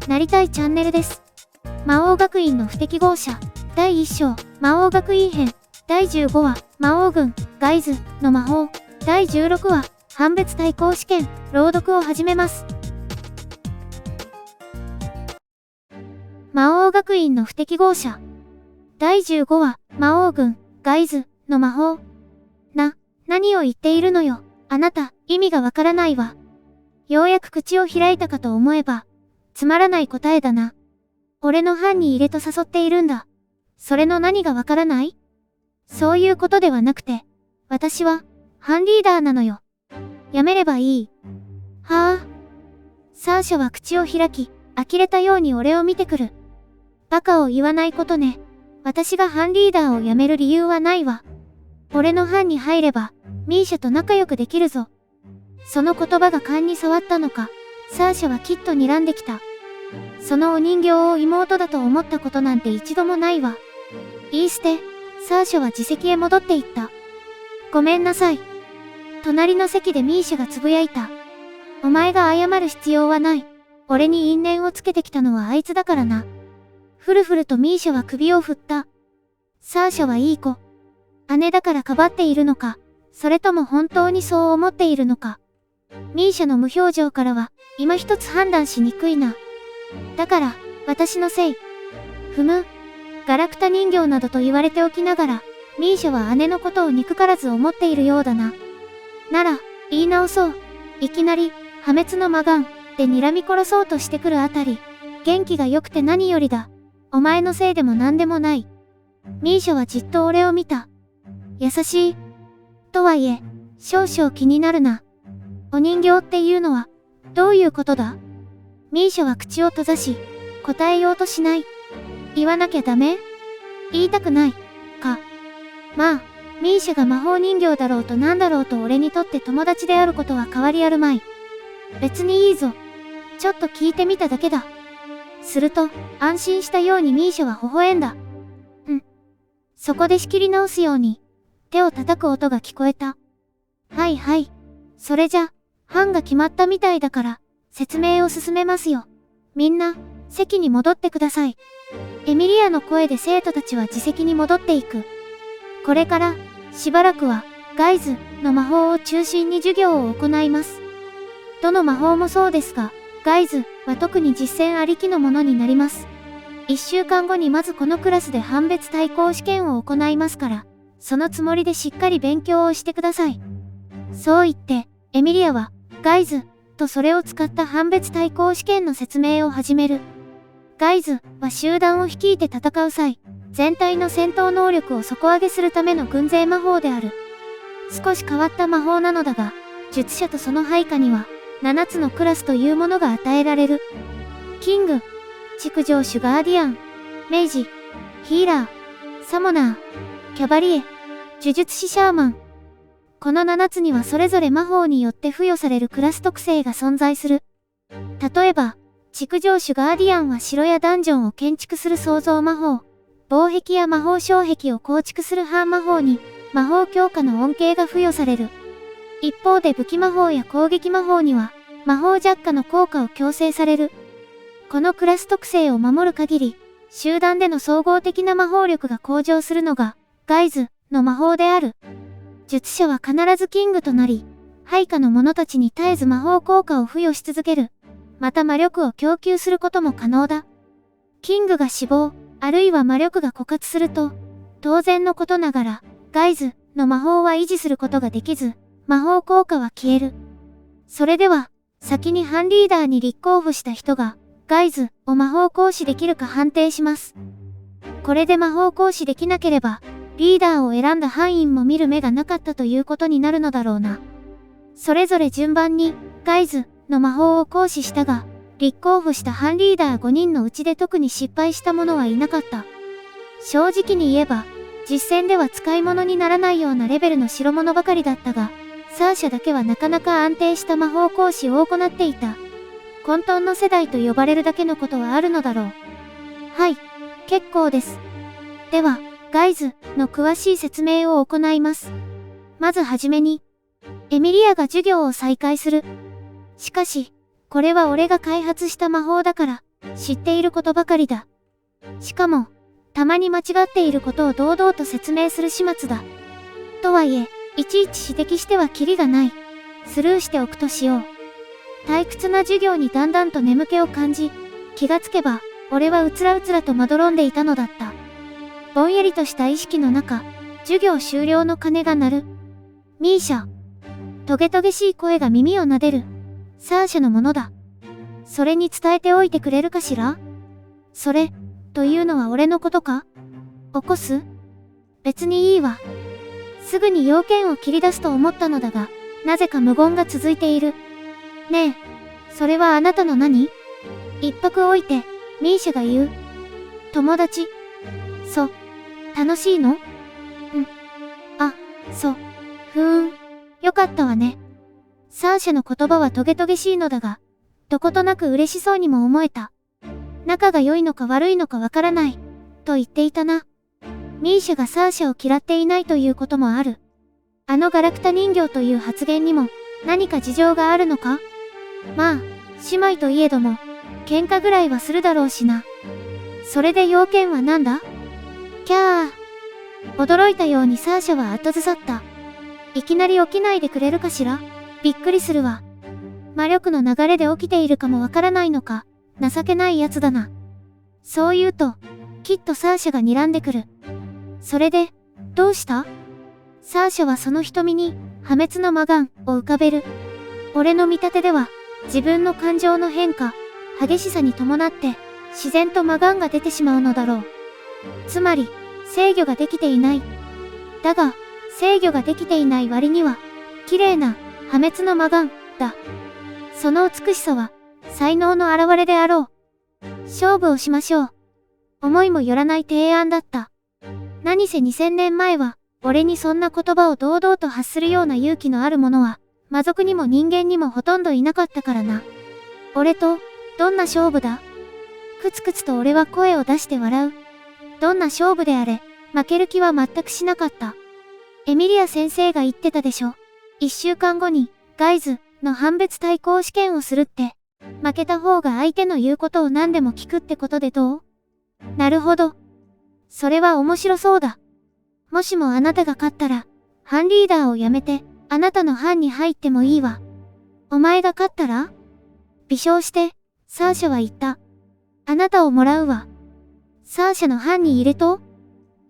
なりたいチャンネルです。魔王学院の不適合者、第1章、魔王学院編、第15話、魔王軍、ガイズの魔法、第16話、判別対抗試験、朗読を始めます。魔王学院の不適合者、第15話、魔王軍、ガイズの魔法。何を言っているのよ。あなた、意味がわからないわ。ようやく口を開いたかと思えば、つまらない答えだな。俺の班に入れと誘っているんだ。それの何がわからない？そういうことではなくて、私は、班リーダーなのよ。やめればいい。はあ。サーシャは口を開き、呆れたように俺を見てくる。バカを言わないことね。私が班リーダーを辞める理由はないわ。俺の班に入れば、ミーシャと仲良くできるぞ。その言葉が勘に触ったのか、サーシャはきっと睨んできた。そのお人形を妹だと思ったことなんて一度もないわ。言い捨て、サーシャは自席へ戻っていった。ごめんなさい。隣の席でミーシャがつぶやいた。お前が謝る必要はない。俺に因縁をつけてきたのはあいつだからな。ふるふるとミーシャは首を振った。サーシャはいい子。姉だからかばっているのか、それとも本当にそう思っているのか。ミーシャの無表情からは、今一つ判断しにくいな。だから、私のせい。ガラクタ人形などと言われておきながら、ミーシャは姉のことを憎からず思っているようだな。なら、言い直そう。いきなり、破滅の魔眼、で睨み殺そうとしてくるあたり、元気が良くて何よりだ。お前のせいでも何でもない。ミーシャはじっと俺を見た。優しい。とはいえ、少々気になるな。お人形っていうのは、どういうことだ？ミーシャは口を閉ざし、答えようとしない。言わなきゃダメ？言いたくない。か。まあ、ミーシャが魔法人形だろうとなんだろうと俺にとって友達であることは変わりあるまい。別にいいぞ。ちょっと聞いてみただけだ。すると、安心したようにミーシャは微笑んだ。そこで仕切り直すように、手を叩く音が聞こえた。はいはい。それじゃ、班が決まったみたいだから、説明を進めますよ。みんな、席に戻ってください。エミリアの声で生徒たちは自席に戻っていく。これから、しばらくは、ガイズの魔法を中心に授業を行います。どの魔法もそうですが、ガイズは特に実践ありきのものになります。1週間後にまずこのクラスで判別対抗試験を行いますから、そのつもりでしっかり勉強をしてください。そう言って、エミリアは、ガイズとそれを使った判別対抗試験の説明を始める。ガイズは集団を率いて戦う際、全体の戦闘能力を底上げするための軍勢魔法である。少し変わった魔法なのだが、術者とその配下には、7つのクラスというものが与えられる。キング、築城主ガーディアン、メイジ、ヒーラー、サモナー、キャバリエ、呪術師シャーマン。この7つにはそれぞれ魔法によって付与されるクラス特性が存在する。例えば、築城主ガーディアンは城やダンジョンを建築する創造魔法、防壁や魔法障壁を構築する範魔法に、魔法強化の恩恵が付与される。一方で武器魔法や攻撃魔法には、魔法弱化の効果を強制される。このクラス特性を守る限り、集団での総合的な魔法力が向上するのが、ガイズの魔法である。術者は必ずキングとなり、配下の者たちに絶えず魔法効果を付与し続ける。また魔力を供給することも可能だ。キングが死亡、あるいは魔力が枯渇すると、当然のことながら、ガイズの魔法は維持することができず、魔法効果は消える。それでは、先に班リーダーに立候補した人が、ガイズを魔法行使できるか判定します。これで魔法行使できなければ、リーダーを選んだ班員も見る目がなかったということになるのだろうな。それぞれ順番に、ガイズの魔法を行使したが、立候補した班リーダー5人のうちで特に失敗した者はいなかった。正直に言えば、実戦では使い物にならないようなレベルの代物ばかりだったが、サーシャだけはなかなか安定した魔法行使を行っていた。混沌の世代と呼ばれるだけのことはあるのだろう。はい、結構です。では、ガイズの詳しい説明を行います。まずはじめに、エミリアが授業を再開する。しかし、これは俺が開発した魔法だから、知っていることばかりだ。しかも、たまに間違っていることを堂々と説明する始末だ。とはいえ、いちいち指摘してはキリがない。スルーしておくとしよう。退屈な授業にだんだんと眠気を感じ、気がつけば、俺はうつらうつらとまどろんでいたのだった。ぼんやりとした意識の中、授業終了の鐘が鳴る。ミーシャ。トゲトゲしい声が耳を撫でる。サーシャのものだ。それに伝えておいてくれるかしら？それ、というのは俺のことか？起こす？別にいいわ。すぐに要件を切り出すと思ったのだが、なぜか無言が続いている。ねえ、それはあなたの何？一泊置いて、ミーシャが言う。友達？楽しいの？あ、そう。よかったわね。サーシャの言葉はトゲトゲしいのだが、どことなく嬉しそうにも思えた。仲が良いのか悪いのかわからない、と言っていたな。ミーシャがサーシャを嫌っていないということもある。あのガラクタ人形という発言にも何か事情があるのか？まあ、姉妹といえども、喧嘩ぐらいはするだろうしな。それで要件はなんだ？キャー。驚いたようにサーシャは後ずさった。いきなり起きないでくれるかしら？びっくりするわ。魔力の流れで起きているかもわからないのか、情けないやつだな。そう言うと、きっとサーシャが睨んでくる。それで、どうした？サーシャはその瞳に破滅の魔眼を浮かべる。俺の見立てでは、自分の感情の変化、激しさに伴って、自然と魔眼が出てしまうのだろう。つまり、制御ができていない。だが、制御ができていない割には、綺麗な破滅の魔眼だ。その美しさは、才能の表れであろう。勝負をしましょう。思いもよらない提案だった。何せ2000年前は、俺にそんな言葉を堂々と発するような勇気のある者は、魔族にも人間にもほとんどいなかったからな。俺と、どんな勝負だ？くつくつと俺は声を出して笑う。どんな勝負であれ、負ける気は全くしなかった。エミリア先生が言ってたでしょ。1週間後に、ガイズの判別対抗試験をするって。負けた方が相手の言うことを何でも聞くってことでどう？なるほど。それは面白そうだ。もしもあなたが勝ったら、班リーダーを辞めて、あなたの班に入ってもいいわ。お前が勝ったら？微笑して、サーシャは言った。あなたをもらうわ。サーシャの班に入れと？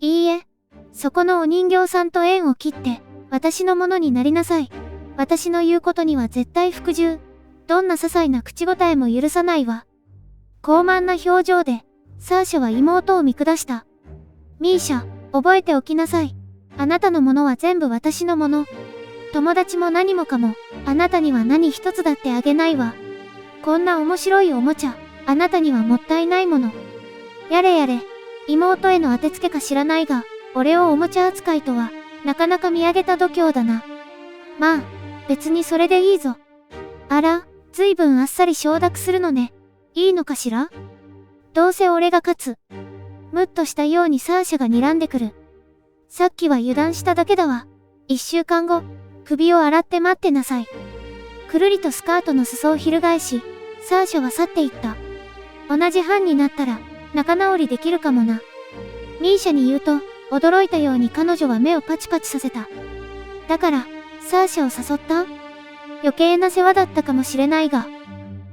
いいえ。そこのお人形さんと縁を切って、私のものになりなさい。私の言うことには絶対服従。どんな些細な口答えも許さないわ。高慢な表情で、サーシャは妹を見下した。ミーシャ、覚えておきなさい。あなたのものは全部私のもの。友達も何もかも、あなたには何一つだってあげないわ。こんな面白いおもちゃ、あなたにはもったいないもの。やれやれ、妹への当てつけか知らないが、俺をおもちゃ扱いとは、なかなか見上げた度胸だな。まあ、別にそれでいいぞ。あら、ずいぶんあっさり承諾するのね。いいのかしら？どうせ俺が勝つ。ムッとしたようにサーシャが睨んでくる。さっきは油断しただけだわ。1週間後、首を洗って待ってなさい。くるりとスカートの裾を翻し、サーシャは去っていった。同じ班になったら、仲直りできるかもな。ミーシャに言うと、驚いたように彼女は目をパチパチさせた。だから、サーシャを誘った？余計な世話だったかもしれないが。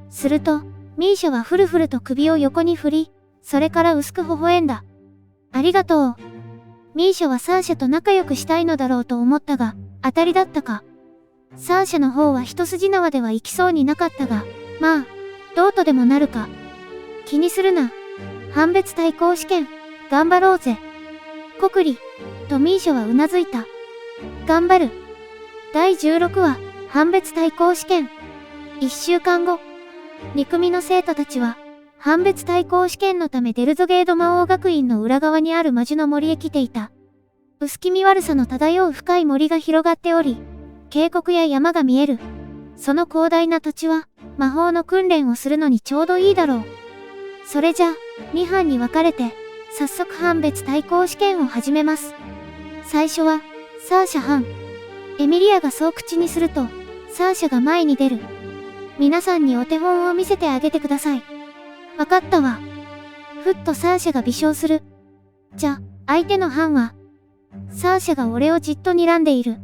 すると、ミーシャはふるふると首を横に振り、それから薄く微笑んだ。ありがとう。ミーシャはサーシャと仲良くしたいのだろうと思ったが、当たりだったか。サーシャの方は一筋縄では行きそうになかったが、まあ、どうとでもなるか。気にするな。判別対抗試験、頑張ろうぜ。コクリ、とミーシャはうなずいた。頑張る。第16話、判別対抗試験。1週間後、2組の生徒たちは、判別対抗試験のためデルゾゲード魔王学院の裏側にある魔樹の森へ来ていた。薄気味悪さの漂う深い森が広がっており、渓谷や山が見える。その広大な土地は、魔法の訓練をするのにちょうどいいだろう。それじゃ、2班に分かれて、早速判別対抗試験を始めます。最初は、サーシャ班。エミリアがそう口にすると、サーシャが前に出る。皆さんにお手本を見せてあげてください。わかったわ。ふっとサーシャが微笑する。じゃ、相手の班は。サーシャが俺をじっと睨んでいる。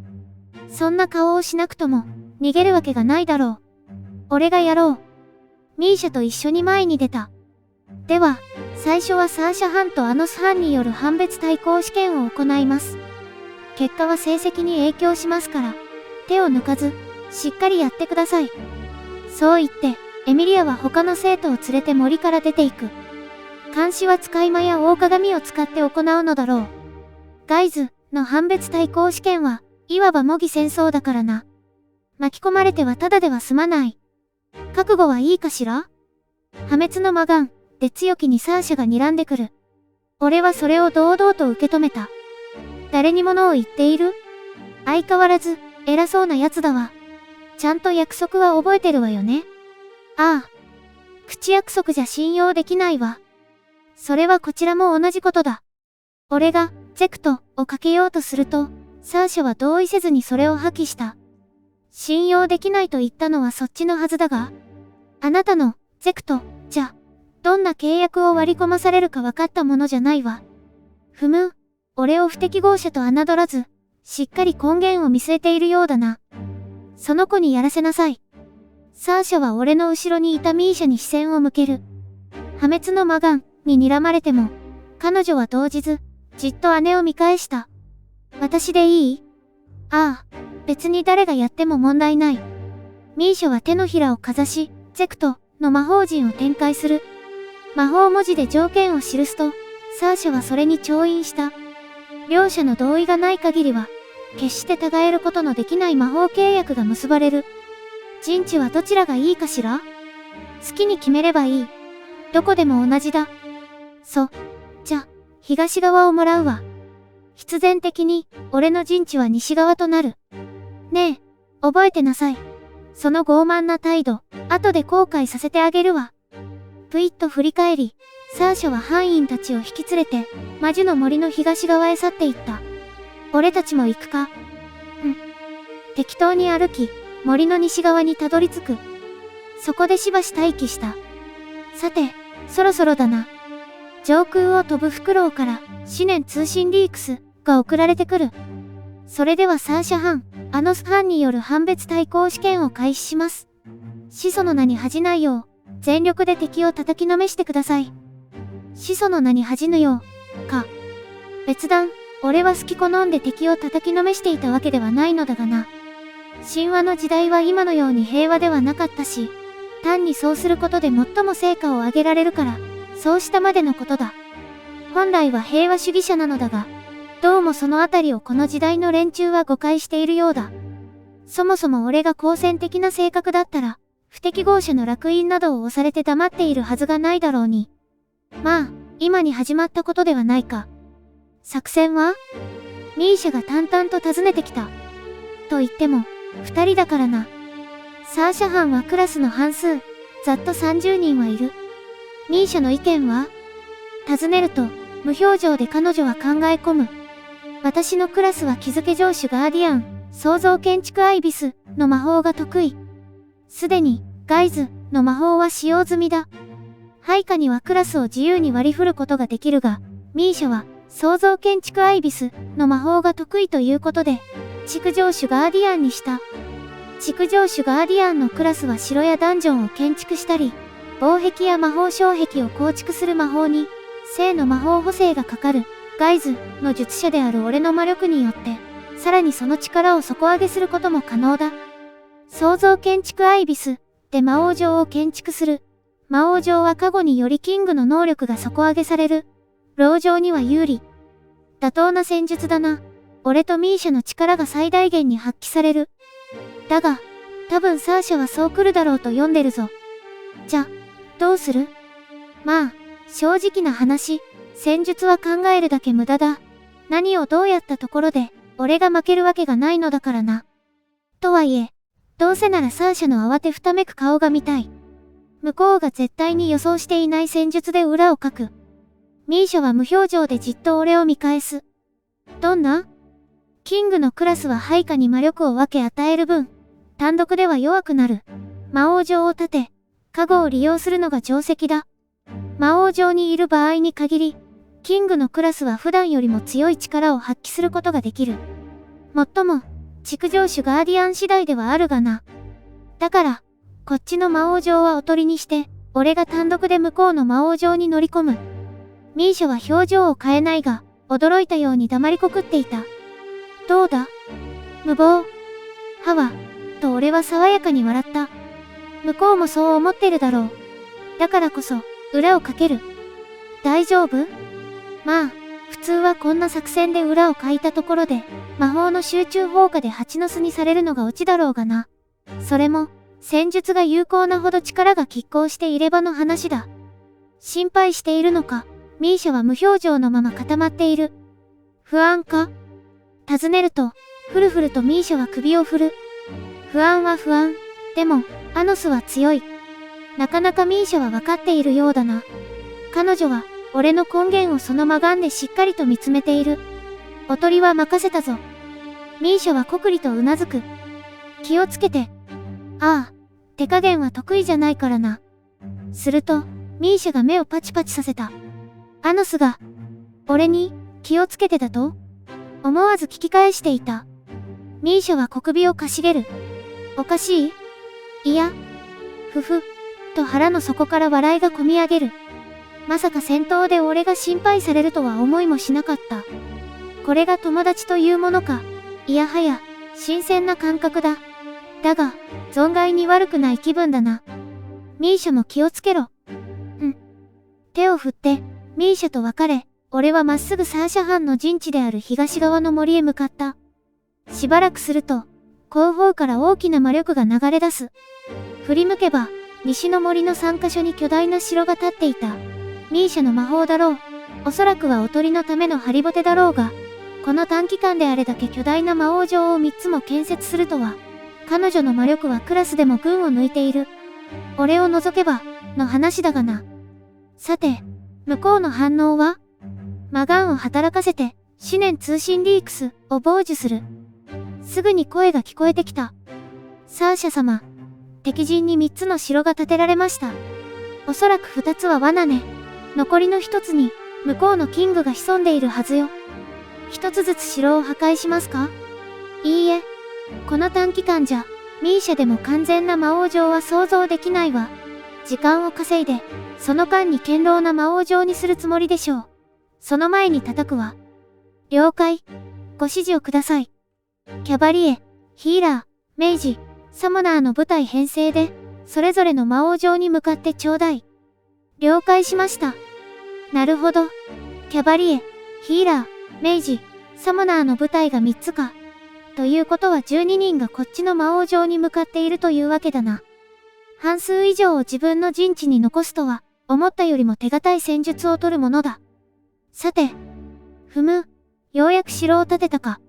そんな顔をしなくとも、逃げるわけがないだろう。俺がやろう。ミーシャと一緒に前に出た。では、最初はサーシャ班とアノス班による班別対抗試験を行います。結果は成績に影響しますから、手を抜かず、しっかりやってください。そう言って、エミリアは他の生徒を連れて森から出ていく。監視は使い魔や大鏡を使って行うのだろう。ガイズの班別対抗試験は、いわば模擬戦争だからな。巻き込まれてはただでは済まない。覚悟はいいかしら？破滅の魔眼で強気にサーシャが睨んでくる。俺はそれを堂々と受け止めた。誰に物を言っている？相変わらず、偉そうな奴だわ。ちゃんと約束は覚えてるわよね。ああ。口約束じゃ信用できないわ。それはこちらも同じことだ。俺が、ゼクトをかけようとすると、サーシャは同意せずにそれを破棄した。信用できないと言ったのはそっちのはずだが、あなたの、ゼクト、じゃ、どんな契約を割り込まされるか分かったものじゃないわ。ふむ、俺を不適合者と侮らず、しっかり根源を見据えているようだな。その子にやらせなさい。サーシャは俺の後ろにいたミーシャに視線を向ける。破滅の魔眼に睨まれても、彼女は動じず、じっと姉を見返した。私でいい？ああ、別に誰がやっても問題ない。ミーシャは手のひらをかざし、ゼクトの魔法陣を展開する。魔法文字で条件を記すと、サーシャはそれに調印した。両者の同意がない限りは、決して違えることのできない魔法契約が結ばれる。陣地はどちらがいいかしら？好きに決めればいい。どこでも同じだ。じゃ、東側をもらうわ。必然的に、俺の陣地は西側となる。ねえ、覚えてなさい。その傲慢な態度、後で後悔させてあげるわ。ぷいっと振り返り、サーシャは班員たちを引き連れて、魔樹の森の東側へ去っていった。俺たちも行くか？適当に歩き、森の西側にたどり着く。そこでしばし待機した。さて、そろそろだな。上空を飛ぶフクロウから、思念通信リークスが送られてくる。それではサーシャ班、アノス班による班別対抗試験を開始します。始祖の名に恥じないよう、全力で敵を叩きのめしてください。始祖の名に恥じぬよう、か。別段、俺は好き好んで敵を叩きのめしていたわけではないのだがな。神話の時代は今のように平和ではなかったし、単にそうすることで最も成果を上げられるから、そうしたまでのことだ。本来は平和主義者なのだが、どうもそのあたりをこの時代の連中は誤解しているようだ。そもそも俺が好戦的な性格だったら、不適合者の烙印などを押されて黙っているはずがないだろうに。まあ、今に始まったことではないか。作戦は？ミーシャが淡々と尋ねてきた。と言っても、二人だからな。サーシャ班はクラスの半数、ざっと30人はいる。ミーシャの意見は？尋ねると、無表情で彼女は考え込む。私のクラスは気づけ城主ガーディアン、創造建築アイビスの魔法が得意。すでに、ガイズの魔法は使用済みだ。配下にはクラスを自由に割り振ることができるが、ミーシャは、創造建築アイビスの魔法が得意ということで、築城主ガーディアンにした。築城主ガーディアンのクラスは城やダンジョンを建築したり、防壁や魔法障壁を構築する魔法に、正の魔法補正がかかる、ガイズの術者である俺の魔力によって、さらにその力を底上げすることも可能だ。創造建築アイビスで魔王城を建築する。魔王城は過去によりキングの能力が底上げされる。老城には有利。妥当な戦術だな。俺とミーシャの力が最大限に発揮される。だが、多分サーシャはそう来るだろうと読んでるぞ。じゃ、どうする？まあ、正直な話、戦術は考えるだけ無駄だ。何をどうやったところで、俺が負けるわけがないのだからな。とはいえ、どうせならサーシャの慌てふためく顔が見たい。向こうが絶対に予想していない戦術で裏をかく。ミーシャは無表情でじっと俺を見返す。どんな？キングのクラスは配下に魔力を分け与える分、単独では弱くなる。魔王城を立て、加護を利用するのが定石だ。魔王城にいる場合に限り、キングのクラスは普段よりも強い力を発揮することができる。もっとも、築城主ガーディアン次第ではあるがな。だから、こっちの魔王城はおとりにして、俺が単独で向こうの魔王城に乗り込む。ミーシャは表情を変えないが、驚いたように黙りこくっていた。どうだ？無謀。はわ、と俺は爽やかに笑った。向こうもそう思ってるだろう。だからこそ、裏をかける。大丈夫？まあ、普通はこんな作戦で裏をかいたところで、魔法の集中放火で蜂の巣にされるのがオチだろうがな。それも、戦術が有効なほど力が拮抗していればの話だ。心配しているのか、ミーシャは無表情のまま固まっている。不安か？尋ねると、ふるふるとミーシャは首を振る。不安は不安。でも、アノスは強い。なかなかミーシャは分かっているようだな。彼女は、俺の根源をそのまがんでしっかりと見つめている。おとりは任せたぞ。ミーシャはこくりとうなずく。気をつけて。ああ、手加減は得意じゃないからな。すると、ミーシャが目をパチパチさせた。アノスが、俺に、気をつけてだと？思わず聞き返していた。ミーシャは小首をかしげる。おかしい？いや、ふふ、と腹の底から笑いがこみ上げる。まさか戦闘で俺が心配されるとは思いもしなかった。これが友達というものか。いやはや、新鮮な感覚だ。だが、存外に悪くない気分だな。ミーシャも気をつけろ。手を振って、ミーシャと別れ、俺はまっすぐサーシャ藩の陣地である東側の森へ向かった。しばらくすると、後方から大きな魔力が流れ出す。振り向けば、西の森の3カ所に巨大な城が立っていた。ミーシャの魔法だろう。おそらくはおとりのためのハリボテだろうが、この短期間であれだけ巨大な魔王城を3つも建設するとは、彼女の魔力はクラスでも群を抜いている。俺を除けば、の話だがな。さて、向こうの反応は？魔眼を働かせて、思念通信リークスを傍受する。すぐに声が聞こえてきた。サーシャ様、敵陣に3つの城が建てられました。おそらく2つは罠ね。残りの1つに、向こうのキングが潜んでいるはずよ。1つずつ城を破壊しますか？いいえ。この短期間じゃ、ミーシャでも完全な魔王城は想像できないわ。時間を稼いで、その間に堅牢な魔王城にするつもりでしょう。その前に叩くわ。了解。ご指示をください。キャバリエ、ヒーラー、メイジ、サモナーの部隊編成で、それぞれの魔王城に向かってちょうだい。了解しました。なるほど。キャバリエ、ヒーラー、メイジ、サモナーの部隊が3つか。ということは12人がこっちの魔王城に向かっているというわけだな。半数以上を自分の陣地に残すとは、思ったよりも手堅い戦術を取るものだ。さて、ようやく城を建てたか。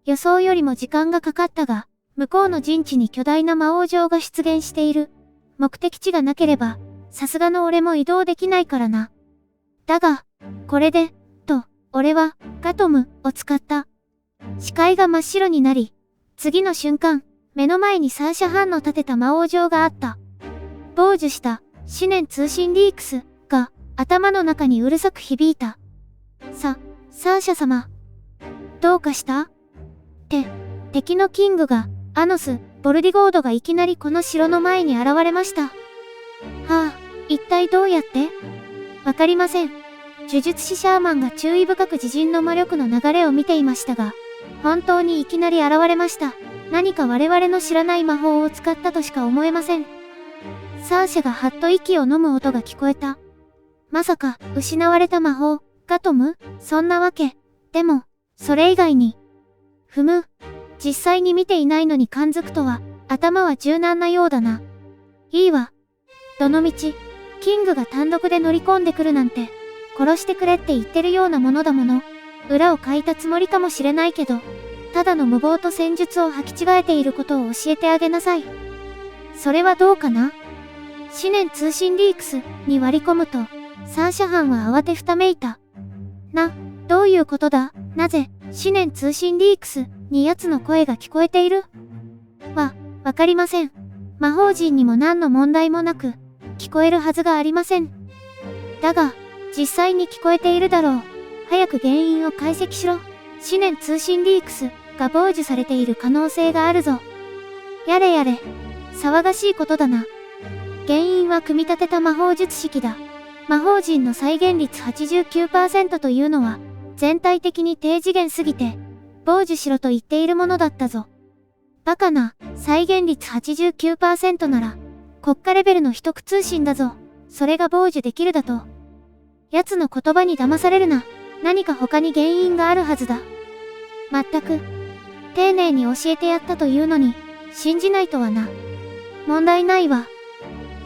予想よりも時間がかかったが、向こうの陣地に巨大な魔王城が出現している。目的地がなければ、さすがの俺も移動できないからな。だが、これで、と、俺は、ガトムを使った。視界が真っ白になり、次の瞬間、目の前にサーシャ藩の建てた魔王城があった。傍受した、思念通信リークスが、頭の中にうるさく響いた。サーシャ様。どうかした？敵のキングが、アノス、ボルディゴードがいきなりこの城の前に現れました。はあ、一体どうやって？わかりません。呪術師シャーマンが注意深く自陣の魔力の流れを見ていましたが、本当にいきなり現れました。何か我々の知らない魔法を使ったとしか思えません。サーシャがはっと息を飲む音が聞こえた。まさか、失われた魔法、ガトム？そんなわけ。でも、それ以外に。実際に見ていないのに感づくとは、頭は柔軟なようだな。いいわ。どのみち、キングが単独で乗り込んでくるなんて、殺してくれって言ってるようなものだもの。裏をかいたつもりかもしれないけど、ただの無謀と戦術を履き違えていることを教えてあげなさい。それはどうかな？思念通信リークスに割り込むと、サーシャ藩は慌てふためいた。どういうことだ？なぜ、思念通信リークスに奴の声が聞こえている？わかりません。魔法陣にも何の問題もなく、聞こえるはずがありません。だが、実際に聞こえているだろう。早く原因を解析しろ。思念通信リークスが傍受されている可能性があるぞ。やれやれ。騒がしいことだな。原因は組み立てた魔法術式だ。魔法陣の再現率 89% というのは、全体的に低次元すぎて、傍受しろと言っているものだったぞ。バカな、再現率 89% なら、国家レベルの秘匿通信だぞ。それが傍受できるだと。奴の言葉に騙されるな。何か他に原因があるはずだ。まったく、丁寧に教えてやったというのに、信じないとはな。問題ないわ。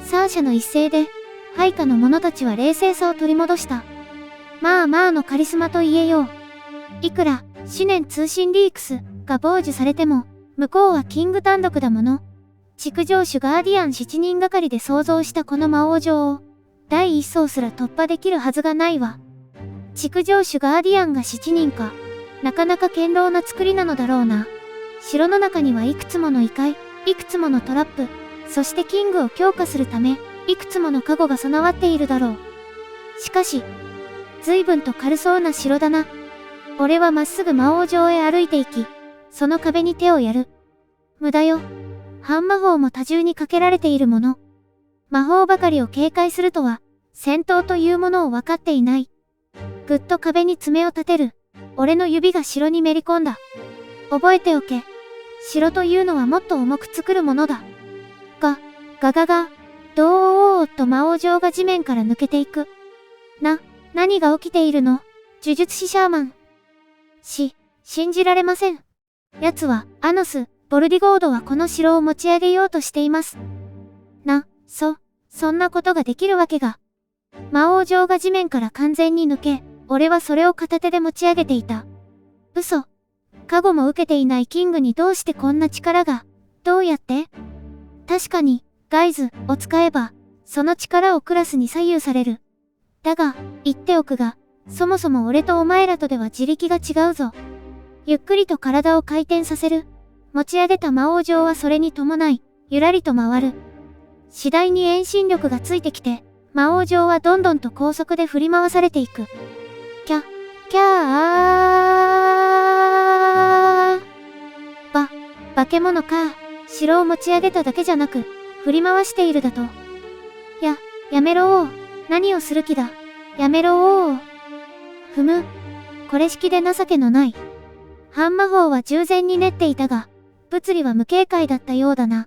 サーシャの一声で、配下の者たちは冷静さを取り戻した。まあまあのカリスマと言えよう。いくら、思念通信リークスが傍受されても、向こうはキング単独だもの。築城主ガーディアン7人がかりで創造したこの魔王城を、第一層すら突破できるはずがないわ。築城主ガーディアンが7人か。なかなか堅牢な作りなのだろうな。城の中にはいくつもの異界、いくつものトラップ、そしてキングを強化するため、いくつもの加護が備わっているだろう。しかし、随分と軽そうな城だな。俺はまっすぐ魔王城へ歩いていき、その壁に手をやる。無駄よ。半魔法も多重にかけられているもの。魔法ばかりを警戒するとは、戦闘というものを分かっていない。ぐっと壁に爪を立てる。俺の指が城にめり込んだ。覚えておけ。城というのはもっと重く作るものだ。ガガガ。どーっと魔王城が地面から抜けていく。何が起きているの？呪術師シャーマン。信じられません。奴は、アノス、ボルディゴードはこの城を持ち上げようとしています。そんなことができるわけが。魔王城が地面から完全に抜け、俺はそれを片手で持ち上げていた。嘘。加護も受けていないキングにどうしてこんな力が、どうやって？確かに、ガイズを使えば、その力をクラスに左右される。だが、言っておくが、そもそも俺とお前らとでは自力が違うぞ。ゆっくりと体を回転させる。持ち上げた魔王城はそれに伴い、ゆらりと回る。次第に遠心力がついてきて、魔王城はどんどんと高速で振り回されていく。キャー。化け物か。城を持ち上げただけじゃなく、振り回しているだと。やめろ王。何をする気だ。やめろ王。これ式で情けのない。半魔法は従前に練っていたが、物理は無警戒だったようだな。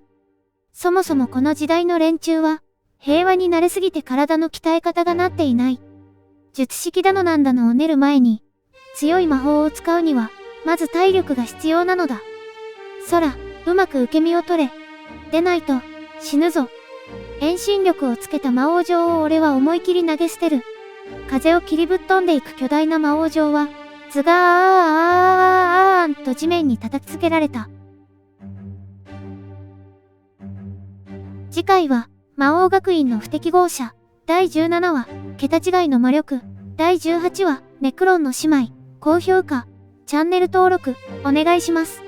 そもそもこの時代の連中は、平和に慣れすぎて体の鍛え方がなっていない。術式だのなんだのを練る前に、強い魔法を使うには、まず体力が必要なのだ。うまく受け身を取れ。でないと、死ぬぞ。遠心力をつけた魔王城を俺は思い切り投げ捨てる。風を切りぶっ飛んでいく巨大な魔王城は、ズガーンと地面に叩きつけられた。次回は、魔王学院の不適合者、第17話、桁違いの魔力、第18話、ネクロンの姉妹、高評価、チャンネル登録、お願いします。